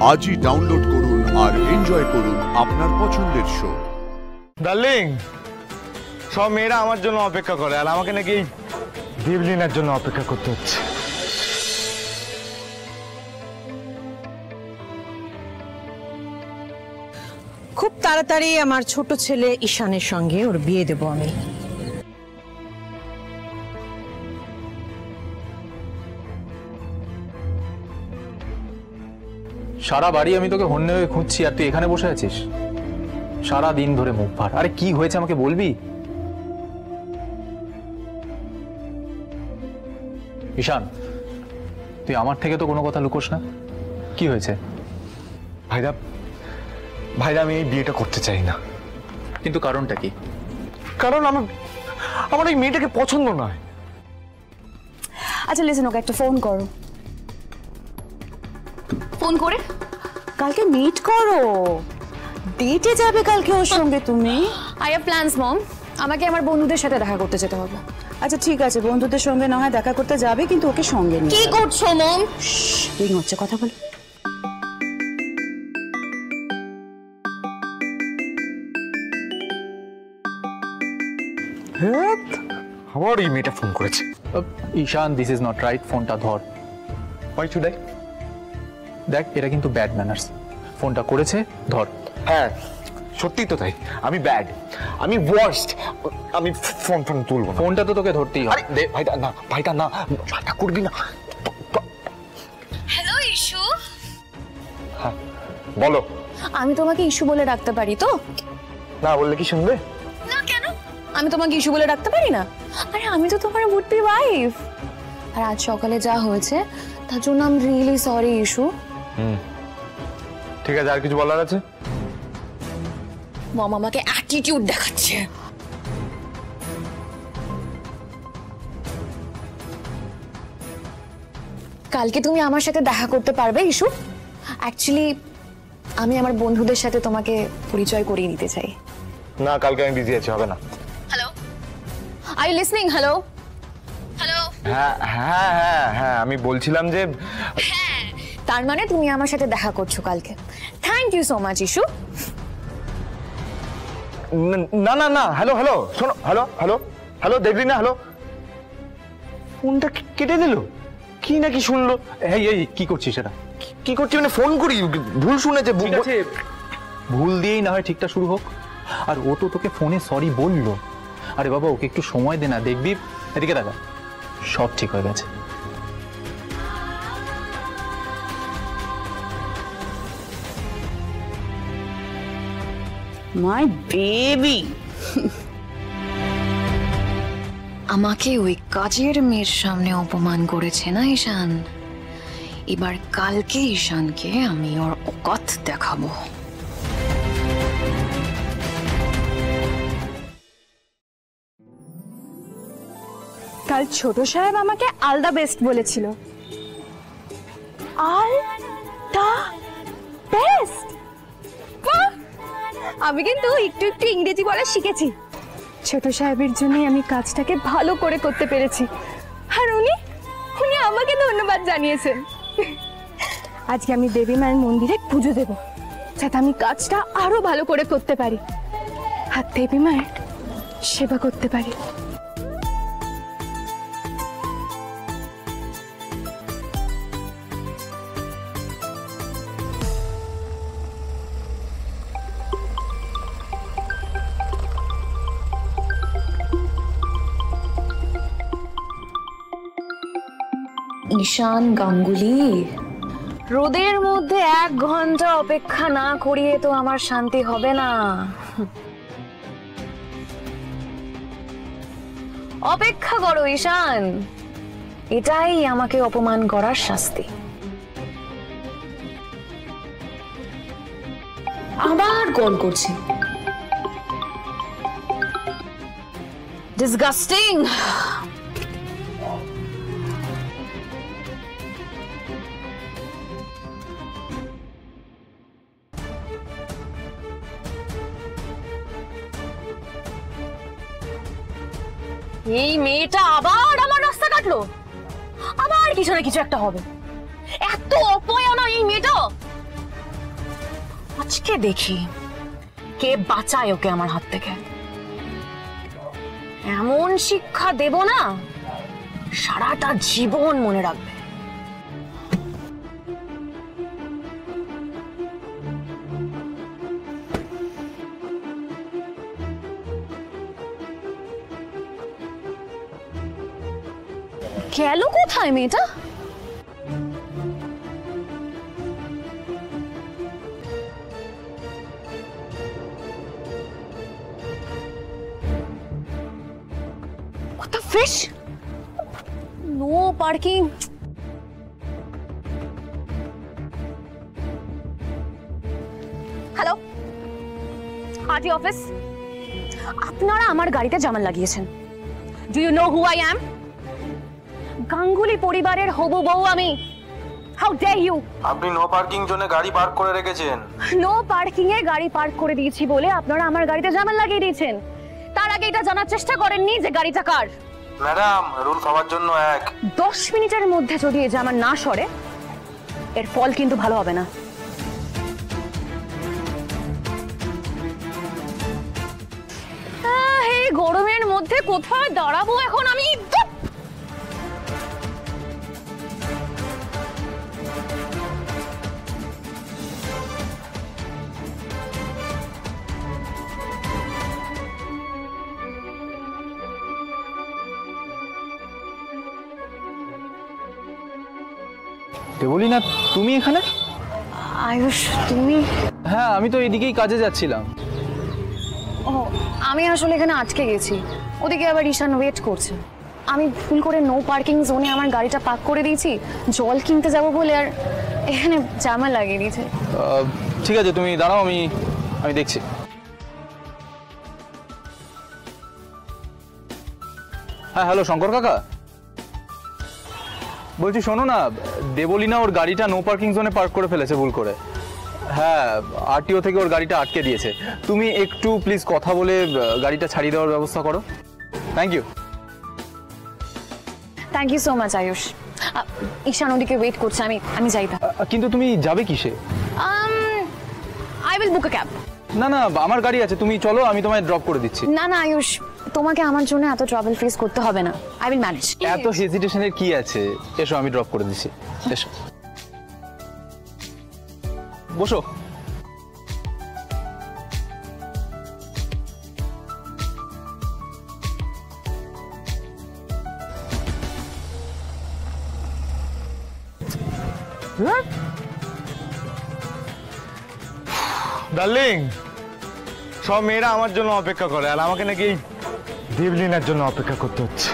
আজই ডাউনলোড করুন আর এনজয় করুন আপনার পছন্দের শো। ডার্লিং, সব মেয়েরা আমার জন্য অপেক্ষা করে আর আমাকে নাকি দেবলিনার জন্য অপেক্ষা করতে হচ্ছে। খুব তাড়াতাড়ি আমার ছোট ছেলে ঈশানের সঙ্গে ওর বিয়ে দেব আমি। সারা বাড়ি আমি তোকে হন্যে হয়ে খুঁজছি আর তুই এখানে বসে আছিস সারা দিন ধরে মুখ ভার। আরে কি হয়েছে আমাকে বলবি? ঈশান, তুই আমার থেকে তো কোনো কথা লুকোস না, কি হয়েছে? ভাইরা ভাইরা আমি এই বিয়েটা করতে চাই না। কিন্তু কারণটা কি? কারণ আমার এই মেয়েটাকে পছন্দ নয়। আচ্ছা লিসেন, ওকে একটা ফোন করো। ফোন করে কালকে মিট করো, ডেটে যাবে কালকে ওর সঙ্গে তুমি। আই হ্যাভ প্ল্যানস মম, আমাকে আমার বন্ধুদের সাথে দেখা করতে যেতে হবে। আচ্ছা ঠিক আছে, বন্ধুদের সঙ্গে না হয় দেখা করতে যাবে, কিন্তু ওকে সঙ্গে নিয়ে। কি করছো মম? রিং হচ্ছে, কথা বলো। আবার এই মেয়েটা ফোন করেছে। ঈশান, দিস ইজ নট রাইট, ফোনটা ধর। Why should I? দেখ, এটা কিন্তু ব্যাড ম্যানার্স। ফোনটা করেছে, ধর। হ্যাঁ সত্যি তো তাই, আমি ব্যাড, আমি ওয়ার্স্ট, আমি ফোন তুলবো না। ফোনটা তো তোকে ধরতেই হবে। আরে দে ভাইটা, না ভাইটা না, ভাইটা করবি না। হ্যালো ইশু। হ্যাঁ বলো। আমি তোমাকে ইশু বলে ডাকতে পারি তো? না বললে কি শুনবে? না কেন? আমি তোমাকে ইশু বলে ডাকতে পারি না? আরে আমি তো তোমার উড বি ওয়াইফ। আর আজ সকালে যা হয়েছে তার জন্য I am really sorry Ishu. ঠিক আছে, আর কিছু বলার আছে? মম আমাকে অ্যাটিটিউড দেখাচ্ছে। কালকে তুমি আমার সাথে দেখা করতে পারবে ইশু? অ্যাকচুয়ালি আমি আমার বন্ধুদের সাথে তোমাকে পরিচয় করিয়ে নিতে চাই। না কালকে আমি বিজি আছি, হবে না। Hello, are you listening? Hello hello. হ্যাঁ হ্যাঁ হ্যাঁ হ্যাঁ, আমি বলছিলাম যে হ্যাঁ, তার মানে তুমি আমার সাথে দেখা করছো কালকে। Thank you so much Ishu. না না না, হ্যালো হ্যালো, শোনো, হ্যালো হ্যালো হ্যালো, দেখলি না? হ্যালো, ফোনটা কেটে দিল কি নাকি শুনলো? এই এই কি করছিস এটা? কি করছি মানে ফোন করি, ভুল শুনেছে। ঠিক আছে, ভুল দিয়েই না হয় ঠিকটা শুরু হোক। আর ও তো তোকে ফোনে সরি বললো। আরে বাবা, ওকে একটু সময় দে না, দেখবি। এদিকে দেখা, সব ঠিক হয়ে গেছে। My baby. আমাকে ওই কাজের মেয়ের সামনে অপমান করেছে না ঈশান? এবার কালকে ঈশানকে আমি ওর অকাত দেখাবো। কাল ছোট সাহেব আমাকে অল দ্য বেস্ট বলেছিল। All the best? আমি কিন্তু একটু একটু ইংরেজি বলা শিখেছি। ছোট সাহেবের জন্যই আমি কাজটাকে ভালো করে করতে পেরেছি, আর উনি আমাকে ধন্যবাদ জানিয়েছেন। আজকে আমি দেবী মায়ের মন্দিরে পুজো দেব, যাতে আমি কাজটা আরো ভালো করে করতে পারি আর দেবী মায়ের সেবা করতে পারি। ঈশান গাঙ্গুলি, রোদের মধ্যে 1 ঘন্টা অপেক্ষা না করিয়ে তো আমার শান্তি হবে না। অপেক্ষা করো ঈশান, এটাই আমাকে অপমান করার শাস্তি। আবার কল করছি। ডিসগাস্টিং। এই মেয়েটা আবার আমার রাস্তা কাটলো, আবার কিছু না কিছু একটা হবে। এত অপয়া না এই মেয়েটা। কালকে দেখি কে বাঁচায় ওকে আমার হাত থেকে। এমন শিক্ষা দেব না, সারাটা জীবন মনে রাখবে। গেল কোথায় মেয়েটা? What the fish? No parking. Hello, RT office. আপনারা আমার গাড়িতে জামান লাগিয়েছেন। Do you know who I am? Ganguly পরিবারের হবু বউ আমি। How dare you! আপনি নো পার্কিং জোনে গাড়ি পার্ক করে রেখেছেন। নো পার্কিং এ গাড়ি পার্ক করে দিয়েছি বলে আপনারা আমার গাড়িতে জামান লাগিয়ে দিয়েছেন। তার আগে এটা জানার চেষ্টা করেননি যে গাড়িটা কার। ম্যাডাম, রুল সবার জন্য এক। 10 মিনিটের মধ্যে যদি এই জামান না সরে, এর ফল কিন্তু ভালো হবে না। এই গরমের মধ্যে কোথায় দাঁড়াবো এখন আমি? দেবলীনা, তুমি এখানে? আয়ুষ, তুমি? হ্যাঁ, আমি তো এদিকেই কাজে যাচ্ছিলাম। ও, আমি আসলে এখানে আটকে গেছি। ওদিকে আবার ঈশান ওয়েট করছে। আমি ভুল করে নো পার্কিং জোনে আমার গাড়িটা পার্ক করে দিয়েছি জল কিনতে যাব বলে, আর এখানে জামা লাগিয়ে দিয়েছে। ঠিক আছে, তুমি দাঁড়াও, আমি দেখছি। হ্যাঁ, হ্যালো শঙ্কর কাকা, বলছি শোনো না, দেবলীনা ওর গাড়িটা নো পার্কিং জোনে পার্ক করে ফেলেছে ভুল করে। হ্যাঁ, আরটিও থেকে ওর গাড়িটা আটকে দিয়েছে। তুমি একটু প্লিজ কথা বলে গাড়িটা ছাড়িয়ে দেওয়ার ব্যবস্থা করো। Thank you. Thank you so much Ayush. Ishan ওদিকে ওয়েট করছে, আমি যাই। কিন্তু তুমি যাবে কিসে? I will book a cab. না না, আমার গাড়ি আছে, তুমি চলো, আমি তোমায় ড্রপ করে দিচ্ছি। না না আয়ুষ, তোমাকে আমার জন্য এত ট্রাভেল ফেস করতে হবে না। I will manage. এত হেজিটেশনের কি আছে? এসো, আমি ড্রপ করে দিচ্ছি। এসো, বসো। ডার্লিং, সব মেয়েরা আমার জন্য অপেক্ষা করে, আর আমাকে নাকি দেবলীনার জন্য অপেক্ষা করতে হচ্ছে।